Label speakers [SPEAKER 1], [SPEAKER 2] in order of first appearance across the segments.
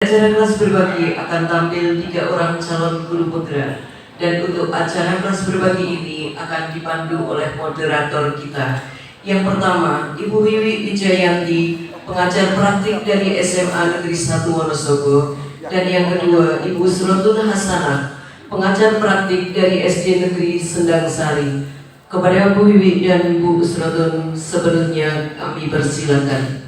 [SPEAKER 1] Acara kelas berbagi akan tampil 3 orang calon guru putra, dan untuk acara kelas berbagi ini akan dipandu oleh moderator kita. Yang pertama, Ibu Wiwi Wijayanti, pengajar praktik dari SMA Negeri 1 Wonosobo, dan yang kedua, Ibu Usrotun Hasanah, pengajar praktik dari SD Negeri Sendang Sari. Kepada Bu Wiwi dan Bu Usrotun sebelumnya kami persilakan.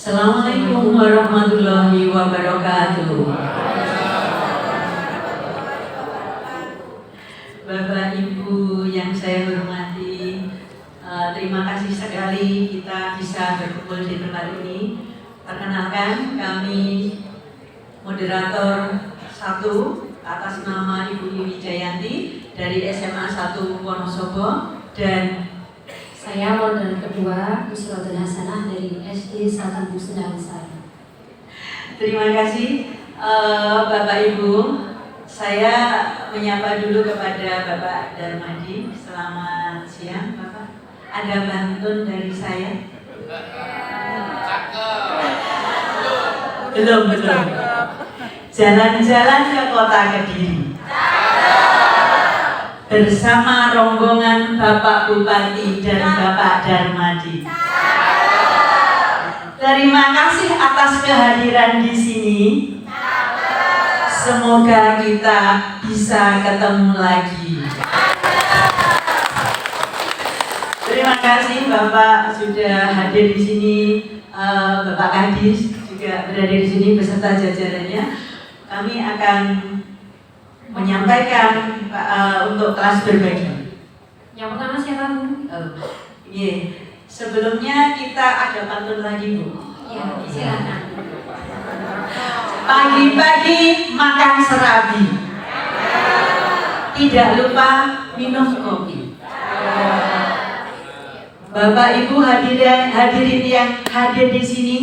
[SPEAKER 2] Assalamualaikum warahmatullahi wabarakatuh. Bapak Ibu yang saya hormati, terima kasih sekali kita bisa berkumpul di tempat ini. Perkenalkan, kami moderator 1 atas nama Ibu Wijayanti dari SMA 1 Wonosobo, dan
[SPEAKER 3] saya moderator kedua, Usrotun Hasanah dari SD 1 Sendang Sari.
[SPEAKER 2] Terima kasih Bapak Ibu. Saya menyapa dulu kepada Bapak Darmadi. Selamat siang Bapak. Ada bantuan dari saya? Belum. Jalan-jalan ke kota Kediri bersama rombongan Bapak Bupati dan Bapak Darmadi. Terima kasih atas kehadiran di sini. Semoga kita bisa ketemu lagi. Terima kasih Bapak sudah hadir di sini. Bapak Kadis juga berada di sini beserta jajarannya. Kami akan menyampaikan untuk kelas berbagi.
[SPEAKER 3] Yang pertama siapa Bu?
[SPEAKER 2] Sebelumnya kita ada pantun lagi Bu.
[SPEAKER 3] Ya, silakan.
[SPEAKER 2] Pagi-pagi makan serabi, tidak lupa minum kopi. Bapak Ibu hadirin yang hadir di sini,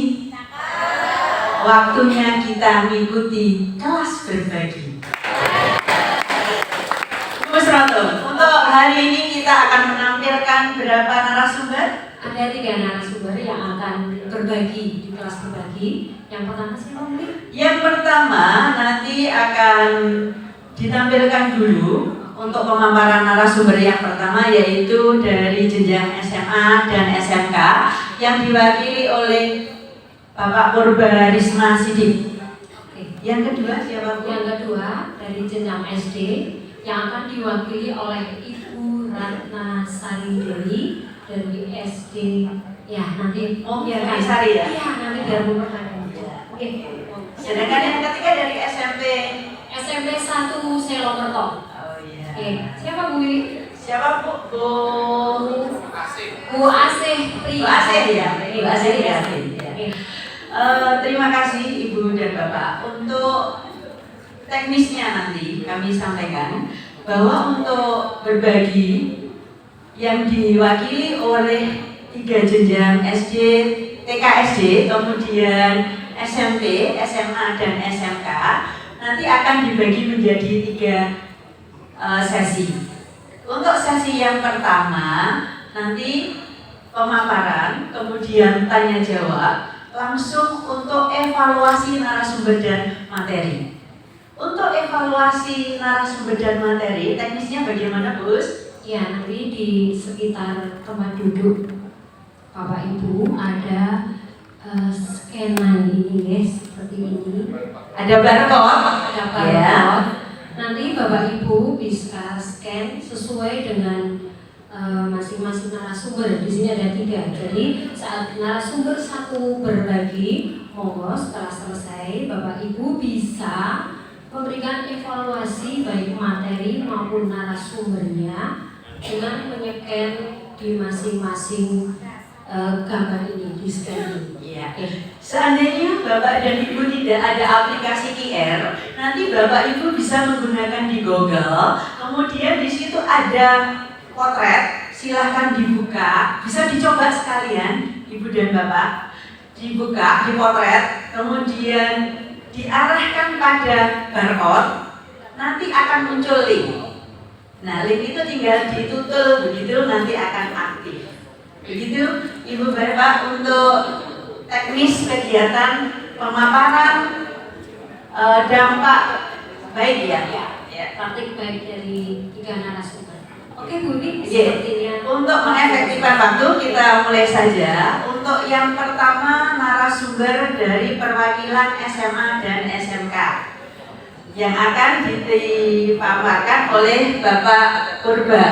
[SPEAKER 2] waktunya kita mengikuti kelas berbagi. Untuk hari ini kita akan menampilkan berapa narasumber?
[SPEAKER 3] Ada 3 narasumber yang akan berbagi di kelas berbagi. Yang pertama siapa Bu?
[SPEAKER 2] Yang pertama nanti akan ditampilkan dulu untuk pemaparan narasumber yang pertama, yaitu dari jenjang SMA dan SMK yang diwakili oleh Bapak Purbarisma Sidik. Yang kedua siapa Bu?
[SPEAKER 3] Yang kedua dari jenjang SD yang akan diwakili oleh Ibu Ratna Sari Dewi dari SD. Ya nanti
[SPEAKER 2] biar Kak Sari ya?
[SPEAKER 3] Iya nanti biar Bu pertanyaan. Oke.
[SPEAKER 2] Sedangkan yang ketiga dari SMP
[SPEAKER 3] 1 Selokerto.
[SPEAKER 2] Oh iya.
[SPEAKER 3] Oke. Siapa Bu Wiwi?
[SPEAKER 2] Siapa Bu?
[SPEAKER 3] Bu Asih Pri.
[SPEAKER 2] Bu Asih ya. Bu Asih ya.
[SPEAKER 3] Oke.
[SPEAKER 2] Terima kasih Ibu dan Bapak. Untuk teknisnya nanti kami sampaikan bahwa untuk berbagi yang diwakili oleh 3 jenjang SD, TK SD, kemudian SMP, SMA, dan SMK nanti akan dibagi menjadi 3 sesi. Untuk sesi yang pertama nanti pemaparan, kemudian tanya jawab, langsung untuk evaluasi narasumber dan materi. Untuk evaluasi narasumber dan materi, teknisnya bagaimana, Bos?
[SPEAKER 3] Ya, nanti di sekitar tempat duduk Bapak Ibu ada scanan ini guys, seperti ini.
[SPEAKER 2] Ada barcode.
[SPEAKER 3] Ada barcode.
[SPEAKER 2] Ya.
[SPEAKER 3] Nanti Bapak Ibu bisa scan sesuai dengan masing-masing narasumber. Di sini ada 3. Jadi saat narasumber 1 berbagi, monggo setelah selesai Bapak Ibu bisa memberikan evaluasi baik materi maupun narasumbernya dengan menyekan di masing-masing gambar ini, di scan ini.
[SPEAKER 2] Iya. Seandainya Bapak dan Ibu tidak ada aplikasi QR, nanti Bapak Ibu bisa menggunakan di Google. Kemudian di situ ada potret, silahkan dibuka. Bisa dicoba sekalian, Ibu dan Bapak. Dibuka, dipotret, kemudian diarahkan pada barcode, nanti akan muncul link. Nah, link itu tinggal ditutul begitu, nanti akan aktif. Begitu, Ibu Bapak, untuk teknis kegiatan pemaparan dampak baik ya.
[SPEAKER 3] Praktik baik dari 3 narasumber. Oke Bu Wi,
[SPEAKER 2] Iya.
[SPEAKER 3] sepertinya
[SPEAKER 2] Untuk mengefektifkan waktu kita mulai saja. Untuk yang pertama, narasumber dari perwakilan SMA dan SMK yang akan dipaparkan oleh Bapak Purba.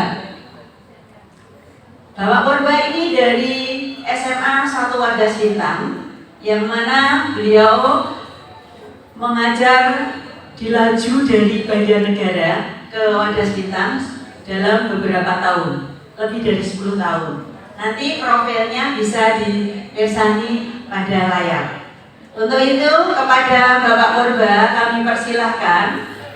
[SPEAKER 2] Bapak Purba ini dari SMA 1 Wadas Bintang, yang mana beliau mengajar di Laju dari Banjarnegara ke Wadas Bintang dalam beberapa tahun, lebih dari 10 tahun. Nanti profilnya bisa dilirsani pada layar. Untuk itu kepada Bapak Purba kami persilahkan.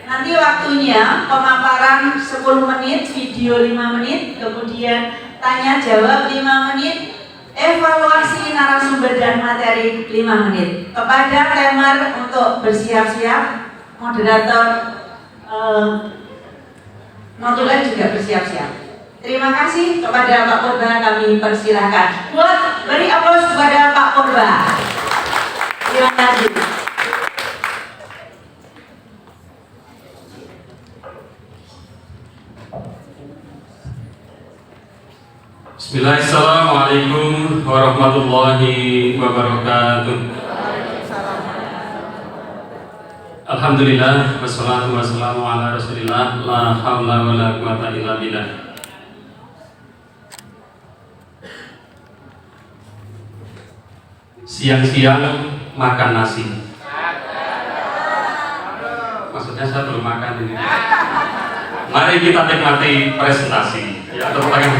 [SPEAKER 2] Nanti waktunya pemaparan 10 menit, video 5 menit, kemudian tanya jawab 5 menit, evaluasi narasumber dan materi 5 menit. Kepada Temar untuk bersiap-siap, moderator notulen juga bersiap-siap. Terima kasih kepada Pak Purba, kami persilahkan. Buat beri aplaus kepada Pak Purba. Terima kasih.
[SPEAKER 4] Bismillahirrahmanirrahim. Assalamualaikum warahmatullahi wabarakatuh. Alhamdulillah, wassalatu wassalamu ala rasulillah, la hawla wa la quwata illa billah. Siang-siang makan nasi. Maksudnya saya belum makan ini. Mari kita nikmati presentasi. Ya, tepuk tangan.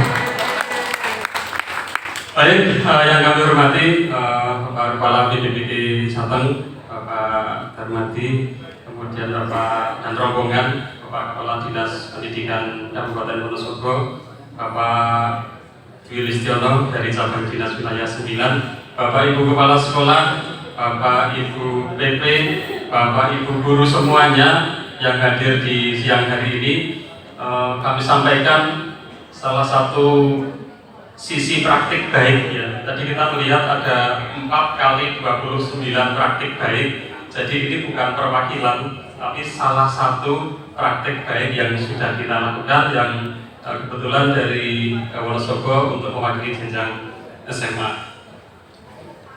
[SPEAKER 4] Baik, yang kami hormati Bapak Kepala BPPT Jateng, Bapak Darmadi, kemudian Bapak dan rombongan, Bapak Kepala Dinas Pendidikan Kabupaten Wonosobo, Bapak Dwi Listiono dari cabang Dinas Wilayah 9, Bapak Ibu Kepala Sekolah, Bapak Ibu PP, Bapak Ibu guru semuanya yang hadir di siang hari ini, kami sampaikan salah satu sisi praktik baik ya. Tadi kita melihat ada 4 kali 29 praktik baik. Jadi ini bukan perwakilan, tapi salah satu praktik baik yang sudah kita lakukan yang kebetulan dari Wonosobo untuk mewakili jenjang SMA.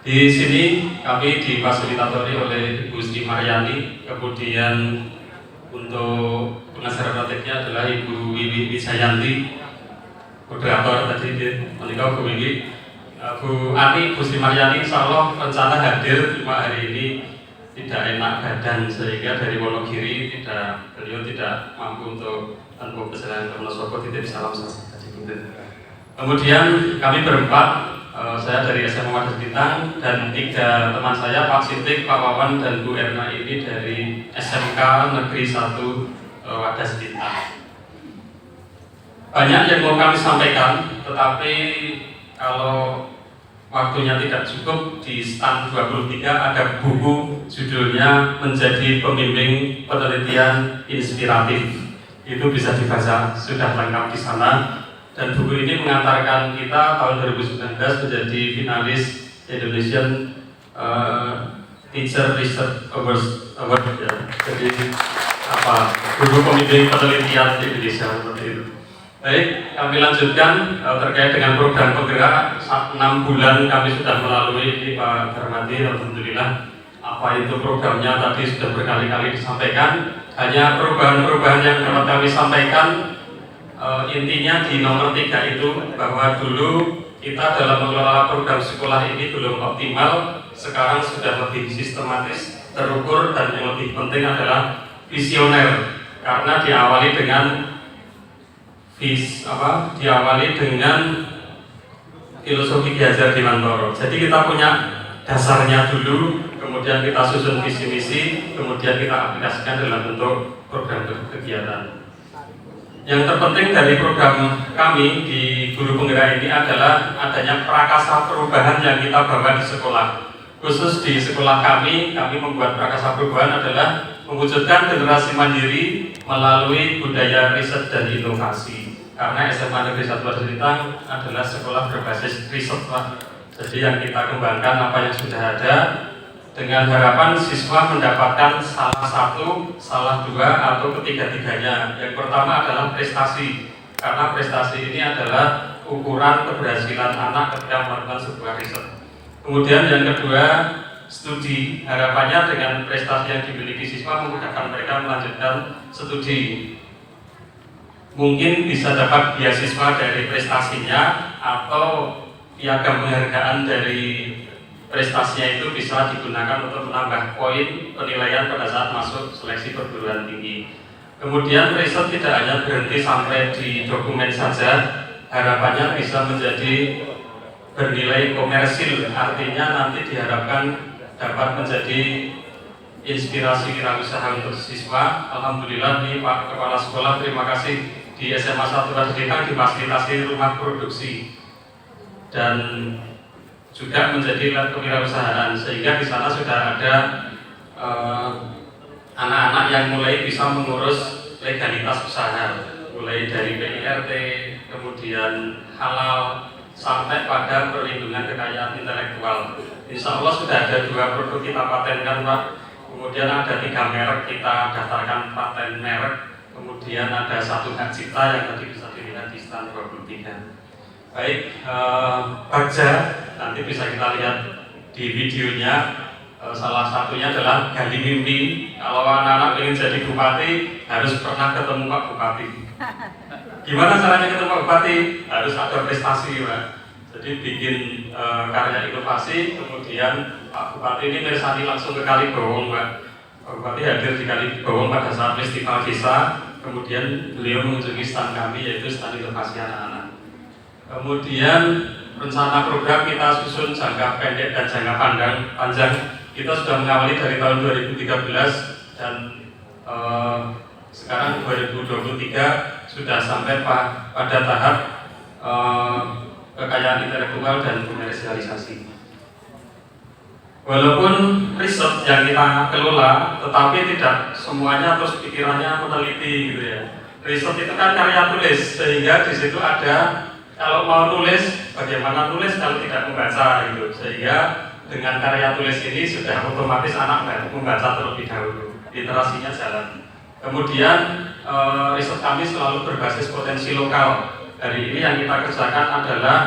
[SPEAKER 4] Di sini kami difasilitatori oleh Ibu Sri Maryani, kemudian untuk pengajar praktiknya adalah Ibu Wiwi Wijayanti, moderator tadi menikah Bu Wiwi, Bu Ani, Bu Sri Maryani, insya Allah rencana hadir, cuma hari ini tidak enak badan sehingga dari Wonogiri beliau tidak mampu untuk menempuh perjalanan ke Wonosobo. Titip salam tadi. Kemudian kami berempat, saya dari SMA Wadas Bintang dan 3 teman saya, Pak Sintik, Pak Wawan, dan Bu Erna ini dari SMK Negeri 1 Wadas Bintang. Banyak yang mau kami sampaikan, tetapi kalau waktunya tidak cukup, di stand 23 ada buku judulnya Menjadi Pembimbing Penelitian Inspiratif. Itu bisa dibaca, sudah lengkap di sana. Dan buku ini mengantarkan kita tahun 2019 menjadi finalis Indonesian Teacher Research Award ya. Jadi buku pembimbing penelitian Indonesia seperti itu. Baik, kami lanjutkan terkait dengan program penggerak. 6 bulan kami sudah melalui ini Pak Darmadi, alhamdulillah. Apa itu programnya tadi sudah berkali-kali disampaikan. Hanya perubahan-perubahan yang dapat kami sampaikan, intinya di nomor 3 itu bahwa dulu kita dalam mengelola program sekolah ini belum optimal. Sekarang sudah lebih sistematis, terukur, dan yang lebih penting adalah visioner, karena diawali dengan filosofi Ki Hajar Dewantara. Jadi kita punya dasarnya dulu, kemudian kita susun visi misi, kemudian kita aplikasikan dalam bentuk program kegiatan. Yang terpenting dari program kami di Guru Penggerak ini adalah adanya prakasa perubahan yang kita bawa di sekolah. Khusus di sekolah kami membuat prakasa perubahan adalah mewujudkan generasi mandiri melalui budaya riset dan inovasi. Karena SMA Negeri 1 Warsitang adalah sekolah berbasis riset, Pak. Jadi yang kita kembangkan apa yang sudah ada dengan harapan siswa mendapatkan salah satu, salah dua, atau ketiga-tiganya. Yang pertama adalah prestasi, karena prestasi ini adalah ukuran keberhasilan anak ketika melakukan sebuah riset. Kemudian yang kedua, studi. Harapannya dengan prestasi yang dimiliki siswa memudahkan mereka melanjutkan studi. Mungkin bisa dapat beasiswa dari prestasinya, atau piagam penghargaan dari prestasinya itu bisa digunakan untuk menambah poin penilaian pada saat masuk seleksi perguruan tinggi. Kemudian riset tidak hanya berhenti sampai di dokumen saja, harapannya bisa menjadi bernilai komersil, artinya nanti diharapkan dapat menjadi inspirasi wirausaha untuk siswa. Alhamdulillah nih Pak Kepala Sekolah, terima kasih di SMA 1 Warsitang difasilitasi rumah produksi dan juga menjadi lab kewirausahaan, sehingga di sana sudah ada anak-anak yang mulai bisa mengurus legalitas usaha, mulai dari PIRT, kemudian halal, sampai pada perlindungan kekayaan intelektual. Insya Allah sudah ada 2 produk kita patenkan, Pak. Kemudian ada 3 merek kita daftarkan paten merek. Kemudian ada 1 hak cipta yang tadi bisa dilihat di stand 23. Baik, baca nanti bisa kita lihat di videonya. Salah satunya adalah gali mimpi. Kalau anak-anak ingin jadi bupati harus pernah ketemu Pak Bupati. Gimana caranya ketemu Pak Bupati? Harus ada prestasi, Pak. Jadi bikin karya inovasi, kemudian Pak Bupati ini mirsani langsung ke Kalibawong, Pak. Pak Bupati hadir di Kalibawong pada saat festival desa, kemudian beliau mengunjungi stand kami, yaitu stand inovasi anak-anak. Kemudian rencana program kita susun jangka pendek dan jangka panjang. Kita sudah mengawali dari tahun 2013 dan sekarang 2023 sudah sampai pada tahap kekayaan intelektual dan komersialisasi. Walaupun riset yang kita kelola, tetapi tidak semuanya terus pikirannya meneliti gitu ya. Riset itu kan karya tulis, sehingga di situ ada kalau mau nulis, bagaimana nulis kalau tidak membaca gitu. Sehingga dengan karya tulis ini sudah otomatis anak membaca terlebih dahulu, literasinya jalan. Kemudian riset kami selalu berbasis potensi lokal. Hari ini yang kita kerjakan adalah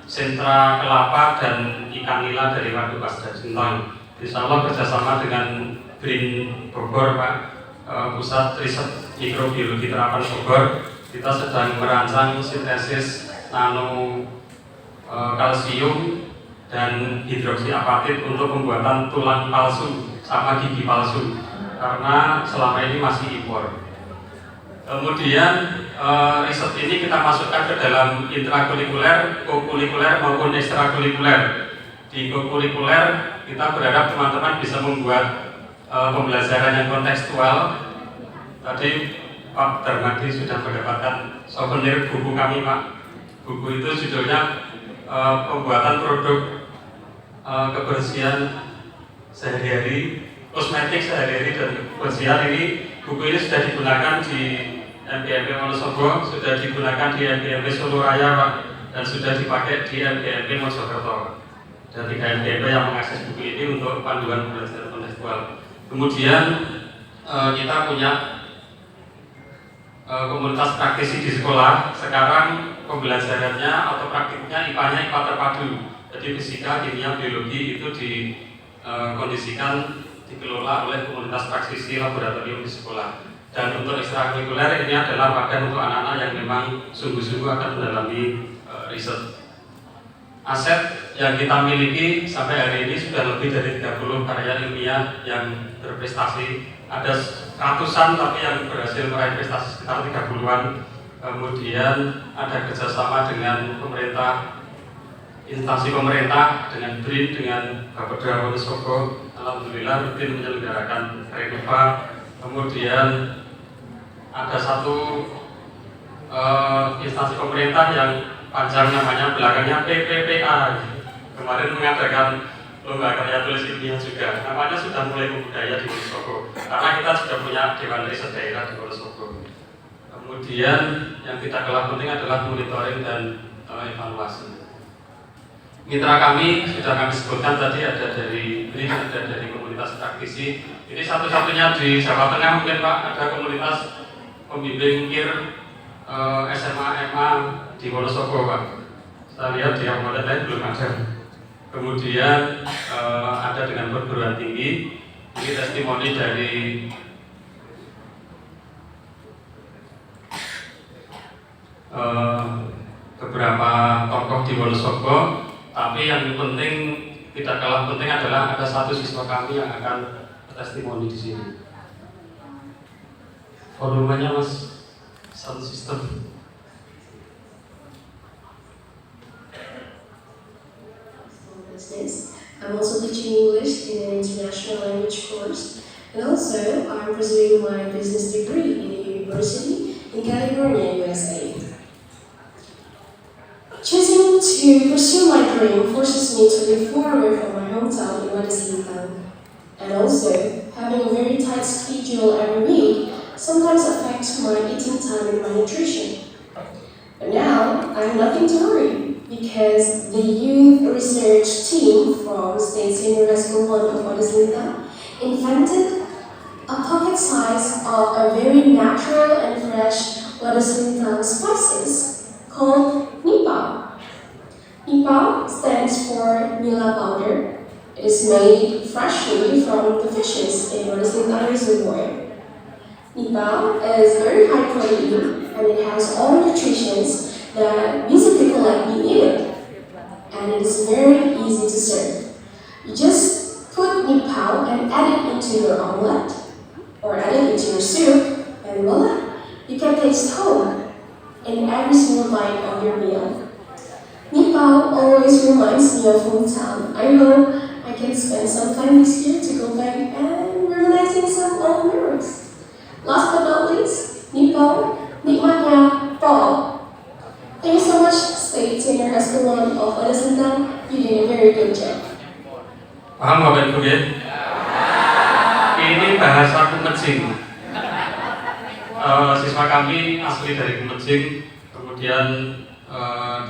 [SPEAKER 4] sentra kelapa dan ikan nila dari Waduk Pasda Sintang. Insya Allah kerjasama dengan BRIN Bogor, Pak, Pusat Riset Mikrobiologi Terapan Bogor. Kita sedang merancang sintesis nano kalsium dan hidroksiapatit untuk pembuatan tulang palsu sama gigi palsu, karena selama ini masih impor. Kemudian riset ini kita masukkan ke dalam intrakurikuler, kokurikuler maupun ekstrakurikuler. Di kokurikuler kita berharap teman-teman bisa membuat pembelajaran yang kontekstual. Tadi Pak Darmadi sudah mendapatkan souvenir buku kami, Pak. Buku itu judulnya pembuatan produk kebersihan sehari-hari, kosmetik sehari-hari dan kebersihan. Ini buku ini sudah digunakan di MPMP Wonosobo, sudah digunakan di MPMP Solo Raya, Pak, dan sudah dipakai di MPMP Mojokerto. Dan 3 MPMP yang mengakses buku ini untuk panduan pembelajaran kontekstual. Kemudian kita punya komunitas praktisi di sekolah. Sekarang pembelajarannya atau praktiknya IPA-nya IPA terpadu. Jadi fisika, kimia, biologi itu dikondisikan dikelola oleh komunitas praktisi laboratorium di sekolah. Dan untuk ekstrakurikuler ini adalah wadah untuk anak-anak yang memang sungguh-sungguh akan mendalami riset. Aset yang kita miliki sampai hari ini sudah lebih dari 30 karya ilmiah yang berprestasi. Ada ratusan tapi yang berhasil meraih prestasi sekitar 30-an. Kemudian ada kerjasama dengan pemerintah instansi pemerintah dengan BRIN, dengan Bapeda Wonosobo, alhamdulillah rutin menyelenggarakan Renova. Kemudian ada satu instansi pemerintah yang panjang namanya, belakangnya PPPA. Kemarin mengadakan lomba karya tulis ilmiah juga. Namanya sudah mulai membudaya di Wonosobo, karena kita sudah punya Dewan Riset Daerah di Wonosobo. Kemudian yang tidak kalah penting adalah monitoring dan evaluasi. Mitra kami sudah kami sebutkan tadi, ada dari BRIN, ada dari komunitas praktisi. Ini satu-satunya di Jawa Tengah mungkin Pak, ada komunitas pembimbing KIR SMA MA di Wonosobo Pak. Saya lihat di yang lain belum ada. Kemudian ada dengan perguruan tinggi. Ini testimoni dari beberapa tokoh di Wonosobo. Tapi yang penting, tidak kalah penting adalah ada satu siswa kami yang akan testimoni di sini. Volumenya Mas, sound system.
[SPEAKER 5] Business. I'm also teaching English in an international language course, and also I'm pursuing my business degree in a university in California, USA. Choosing to pursue my dream forces me to live far away from my hometown in Wadasintang, and also having a very tight schedule every week sometimes affects my eating time and my nutrition. But now I have nothing to worry because the youth research team from State Senior High School 1 of Wadasintang invented a pocket size of a very natural and fresh Wadasintang spices called Nipao. Nipao stands for Nila powder. It is made freshly from the fishes in Wadasintang Reservoir. Nipao is very high protein and it has all the nutrients that busy people like me eat it. And it is very easy to serve. You just put Nipao and add it into your omelette or add it into your soup, and voila, you can taste home in every single bite of your meal. Nipao always reminds me of hometown. I hope I can spend some time this year to go back and reminiscing some old memories. Last but not least, Nipao, nikmatnya Paul. Thank you so much, State Senior High School 1 of Wadasintang. You did a very good job.
[SPEAKER 4] Paham Bapak Ibu ya? Ini bahasa Kumecing. Siswa kami asli dari Kumecing, kemudian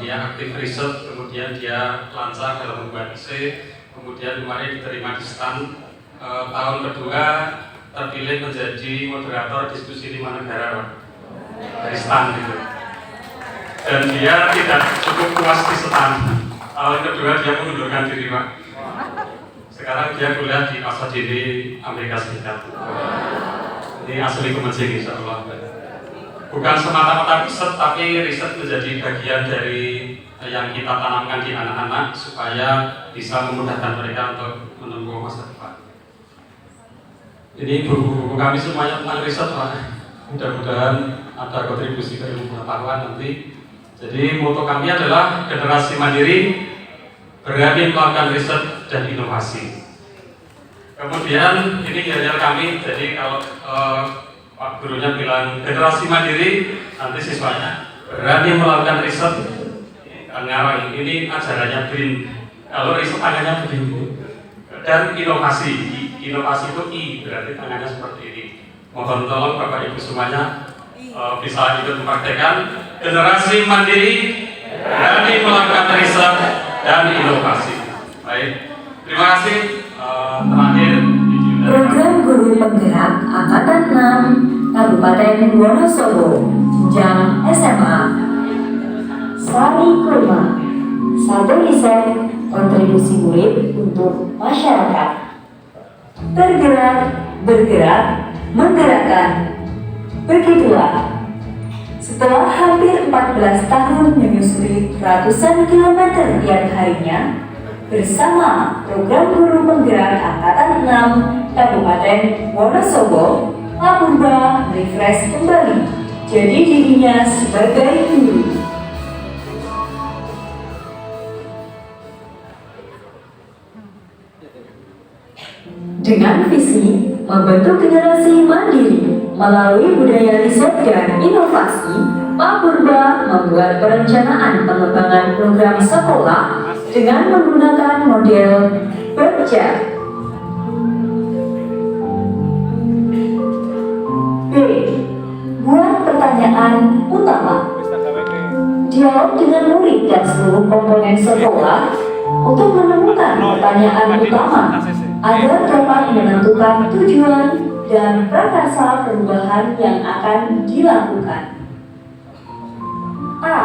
[SPEAKER 4] dia aktif riset, kemudian dia lancar dalam membuat esai, kemudian kemarin diterima di STAN. Tahun kedua terpilih menjadi moderator diskusi 5 negara dari STAN gitu. Dan dia tidak cukup puas di STAN. Tahun kedua dia mengundurkan diri Pak. Sekarang dia kuliah di Pasadena, Amerika Serikat. Ini asli Kumecing insya Allah. Bukan semata-mata riset, tapi riset menjadi bagian dari yang kita tanamkan di anak-anak supaya bisa memudahkan mereka untuk menempuh masa depan. Ini buku-buku kami semuanya tentang riset Pak. Mudah-mudahan ada kontribusi ke ilmu pengetahuan nanti. Jadi moto kami adalah generasi mandiri, berani melakukan riset dan inovasi. Kemudian ini yel-yel kami, jadi kalau Pak gurunya bilang generasi mandiri, nanti siswanya berani melakukan riset. Ngarang ini ajarannya BRIN. Kalau riset tangannya begini. Dan inovasi, inovasi itu I, berarti tangannya seperti ini. Mohon tolong Bapak Ibu semuanya bisa ikut mempraktekkan generasi mandiri, berani melakukan riset dan inovasi. Baik, terima kasih. Terakhir
[SPEAKER 6] Program Guru Penggerak Angkatan 6 Kabupaten Wonosobo jenjang SMA. Sari Kurma, satu riset kontribusi murid untuk masyarakat. Bergerak, bergerak, menggerakkan. Begitulah. Setelah hampir 14 tahun menyusuri ratusan kilometer tiap harinya, bersama program Guru Penggerak Angkatan 6 Kabupaten Wonosobo, Apurba refresh kembali jadi dirinya sebagai guru. dengan visi membentuk generasi mandiri melalui budaya riset dan inovasi. Pak Purba membuat perencanaan pengembangan program sekolah dengan menggunakan model berjar. B. Buat pertanyaan utama. Dialog dengan murid dan seluruh komponen sekolah untuk menemukan pertanyaan utama agar dapat menentukan tujuan dan prakarsa perubahan yang akan dilakukan. A.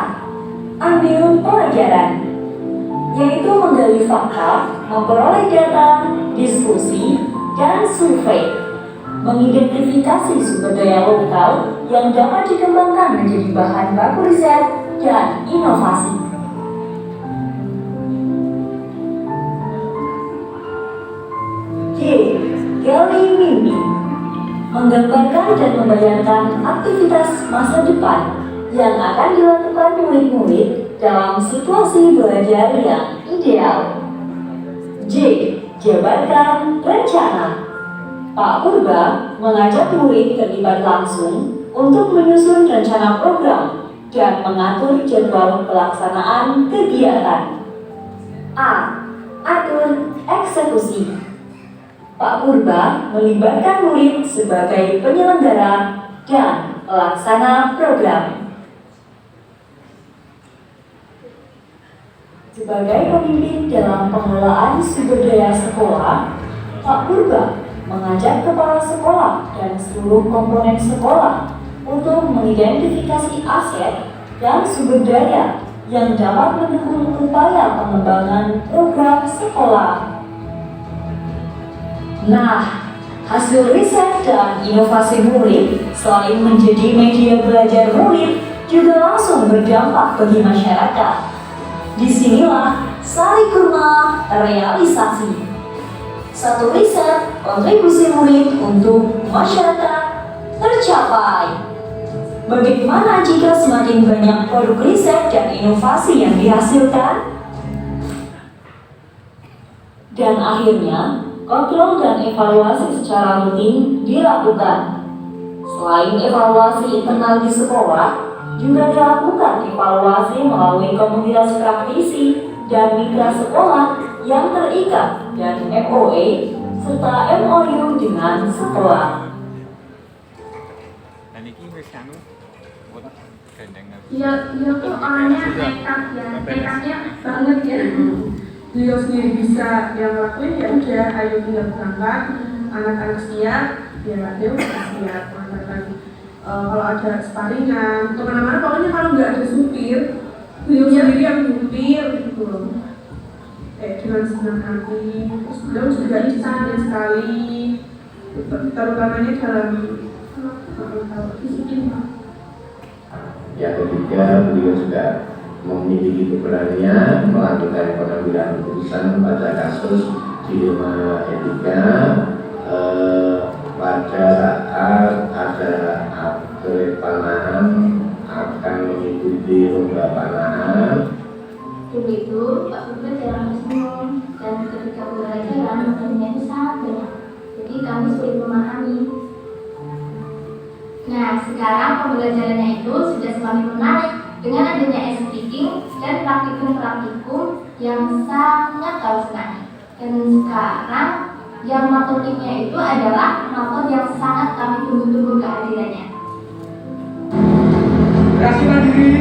[SPEAKER 6] Ambil pelajaran, yaitu menggali fakta, memperoleh data, diskusi, dan survei, mengidentifikasi sumber daya lokal yang dapat dikembangkan menjadi bahan baku riset dan inovasi. G. Gali mimpi, menggambarkan dan membayangkan aktivitas masa depan yang akan dilakukan murid-murid dalam situasi belajar yang ideal. J. Jabarkan rencana. Pak Purba mengajak murid terlibat langsung untuk menyusun rencana program dan mengatur jadwal pelaksanaan kegiatan. A. Atur eksekusi. Pak Purba melibatkan murid sebagai penyelenggara dan pelaksana program. Sebagai pemimpin dalam pengelolaan sumber daya sekolah, Pak Purba mengajak kepala sekolah dan seluruh komponen sekolah untuk mengidentifikasi aset dan sumber daya yang dapat mendukung upaya pengembangan program sekolah. Nah, hasil riset dan inovasi murid selain menjadi media belajar murid juga langsung berdampak bagi masyarakat. Disinilah Sari Kurma terrealisasi. Satu riset kontribusi murid untuk masyarakat tercapai. Bagaimana jika semakin banyak produk riset dan inovasi yang dihasilkan? Dan akhirnya, kontrol dan evaluasi secara rutin dilakukan. Selain evaluasi internal di sekolah, juga dilakukan evaluasi melalui komunitas praktisi dan mitra sekolah yang terikat dan MOE serta MOU dengan sekolah.
[SPEAKER 7] Iya tuh orangnya nekat ya, nekatnya banget ya. Beliau sendiri bisa yang ngelakuin, ya udah ayo tinggal berangkat, anak-anak siap, ya dia udah siap berangkat lagi. Kalau ada sparingan kemana-mana, pokoknya kalau nggak ada supir, beliau sendiri yang supir gitu loh. Dengan senang hati, terus beliau juga disiplin sekali, terutamanya dalam hal disiplin.
[SPEAKER 8] Yang ketiga, beliau juga memiliki keberanian melakukan pengambilan keputusan pada kasus dilema etika pada saat ada atlet panahan akan mengikuti lomba panahan.
[SPEAKER 9] Dulu itu Pak Purba jarang senyum dan ketika pembelajaran materinya itu sangat banyak, jadi kami sulit memahami. Nah, sekarang pembelajarannya itu sudah semakin menarik dengan adanya e-speaking dan praktikum-praktikum yang sangat kami senangi. Dan sekarang yang metodiknya itu adalah metode yang sangat kami tunggu-tunggu kehadirannya.
[SPEAKER 7] Kasih mandiri.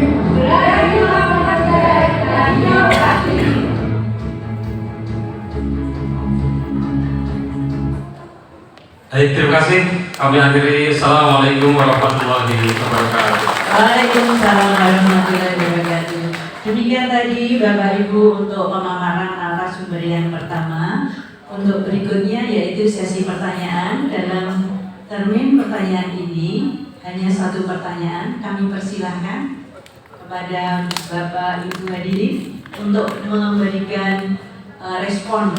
[SPEAKER 4] Baik, terima kasih. Kami akhiri. Assalamualaikum warahmatullahi wabarakatuh.
[SPEAKER 2] Waalaikumsalam warahmatullahi wabarakatuh. Demikian tadi Bapak Ibu untuk pemaparan narasumber yang pertama. Untuk berikutnya yaitu sesi pertanyaan. Dalam termin pertanyaan ini hanya satu pertanyaan. Kami persilahkan kepada Bapak Ibu hadirin untuk memberikan respon.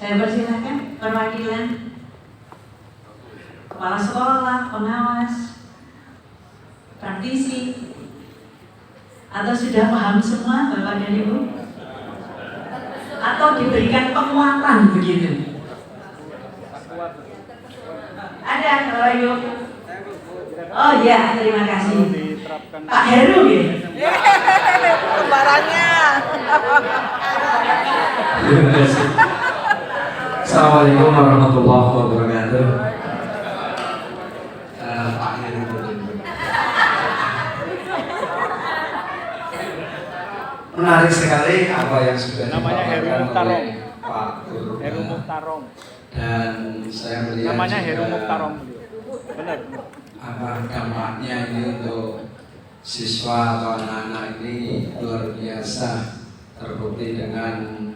[SPEAKER 2] Saya persilahkan perwakilan kepala sekolah, pengawas, praktisi, atau sudah paham semua Bapak dan Ibu? atau diberikan penguatan begitu? Ada kalau yuk. Oh ya, terima kasih. Pak Heru ya.
[SPEAKER 10] Barangnya.
[SPEAKER 11] Terima kasih. Assalamualaikum warahmatullahi wabarakatuh. Pak Heru. Menarik sekali apa yang sudah dipaparkan oleh Pak Guru.
[SPEAKER 10] Heru Mukhtarom.
[SPEAKER 11] Dan saya melihat
[SPEAKER 10] Namanya Heru
[SPEAKER 11] juga
[SPEAKER 10] Mukhtarom. Benar.
[SPEAKER 11] apa dampaknya ini untuk siswa atau anak-anak ini luar biasa, terbukti dengan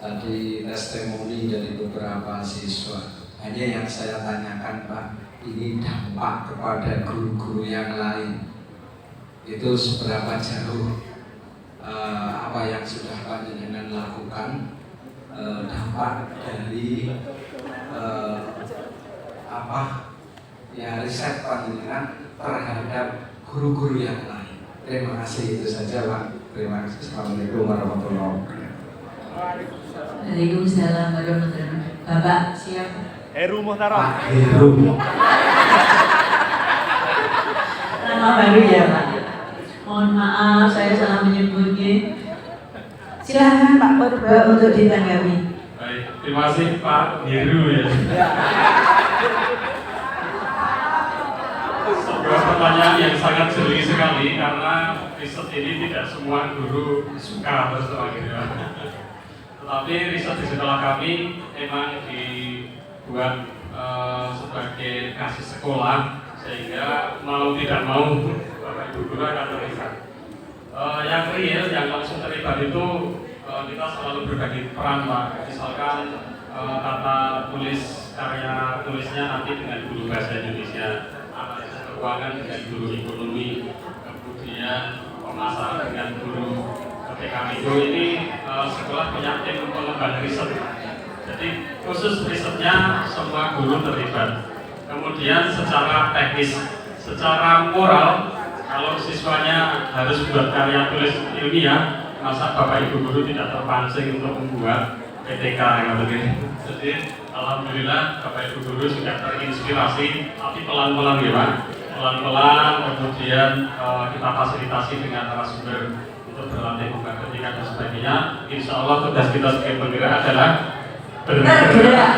[SPEAKER 11] tadi testimoni dari beberapa siswa. Hanya yang saya tanyakan, Pak, ini dampak kepada guru-guru yang lain itu seberapa jauh apa yang sudah panjenengan lakukan, dampak dari riset panjenengan terhadap guru-guru yang lain. Terima kasih, itu saja, Pak. Terima kasih. Assalamualaikum warahmatullahi wabarakatuh.
[SPEAKER 2] Waalaikumsalam warahmatullahi wabarakatuh. Bapak siapa?
[SPEAKER 10] Heru Mukhtarom.
[SPEAKER 11] Pak Heru.
[SPEAKER 2] Nama baru ya, Pak. Mohon maaf saya salah menyebutnya. Silakan Pak Purba untuk ditanggapi.
[SPEAKER 4] Baik, terima kasih Pak Heru ya. Sebuah pertanyaan yang sangat jeli sekali karena riset ini tidak semua guru suka atau sebagainya. Tetapi riset di sekolah kami memang dibuat sebagai kasih sekolah, sehingga mau tidak mau Bapak Ibu guru akan terlibat. Yang real, yang langsung terlibat itu kita selalu berbagi peran, Pak. Misalkan tata tulis karya tulisnya nanti dengan guru bahasa Indonesia, analisa keuangan dengan guru ekonomi, kemudian pemasaran dengan guru PKM itu. Ini sekolah punya tim pengembangan riset. Jadi khusus risetnya semua guru terlibat. Kemudian secara teknis, secara moral, kalau siswanya harus buat karya tulis ilmiah, masa Bapak Ibu guru tidak terpancing untuk membuat PTK gitu. Jadi alhamdulillah Bapak Ibu guru sudah terinspirasi, tapi pelan-pelan ya Pak. Pelan-pelan, kemudian kita fasilitasi dengan narasumber untuk berlatih membuat ketika dan sebagainya. Insya Allah tugas kita sebagai penggerak adalah
[SPEAKER 2] bergerak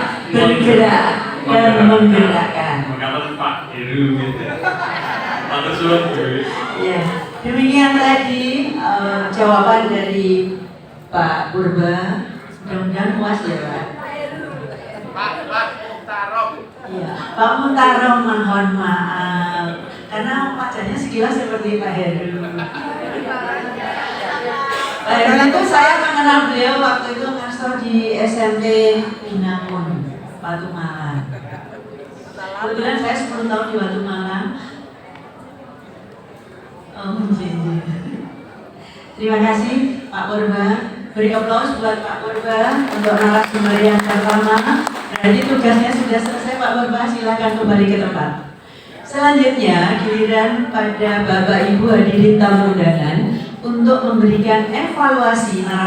[SPEAKER 2] dan menggerakkan.
[SPEAKER 4] Mengatakan Pak Heru gitu. Matur suwun.
[SPEAKER 2] Ya, demikian tadi jawaban dari Pak Purba. Mudah-mudahan puas ya Pak.
[SPEAKER 10] Pak Mukhtarom.
[SPEAKER 2] Iya, Pak Mukhtarom, mohon maaf karena wajahnya sekilas seperti Pak Heru. Pak Heru itu saya mengenal beliau waktu itu ngajar di SMP Binangun, Batu Malang. Kebetulan saya 10 tahun di Batu Malang. Terima kasih Pak Purba. Beri aplaus buat Pak Purba untuk narasumber yang pertama. Jadi tugasnya sudah selesai Pak Purba, silakan kembali ke tempat. Selanjutnya giliran pada Bapak Ibu hadirin tamu undangan untuk memberikan evaluasi narasumber